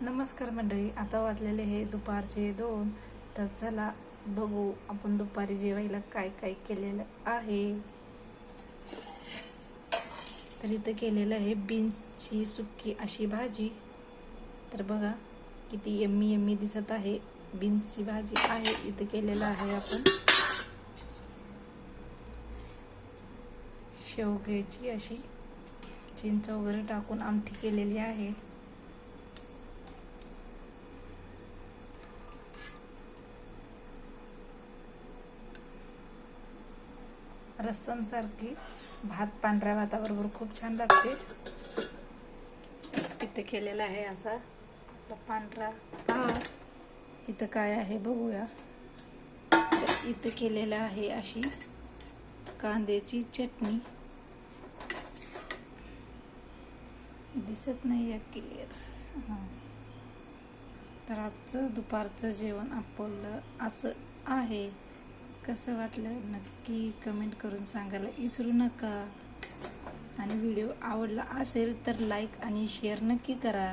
नमस्कार मंडळी, आता वाजलेले हे दुपारचे 2. तर चला बघू आपण दुपारी जेवायला काय काय केलेलं आहे. तर इथं केलेलं आहे बीन्सची सुक्की अशी भाजी. तर बघा किती यम्मी यम्मी दिसत आहे. बीन्सची भाजी आहे इथं केलेलं आहे. आपण शेवग्याची अशी चिंच वगैरे टाकून आमटी केलेली आहे. रस्सम सारखी भात पांढऱ्या भाताबरोबर खूप छान लागते. इथे केलेला आहे असा पांढरा भात. इथं काय आहे बघूया. तर इथं केलेलं आहे अशी कांद्याची चटणी. दिसत नाही आहे क्लिअर. तर आजचं दुपारचं जेवण आपलं असं आहे. कसं वाटलं नक्की कमेंट करून सांगायला विसरू नका. आणि व्हिडिओ आवडला असेल तर लाईक आणि शेअर नक्की करा.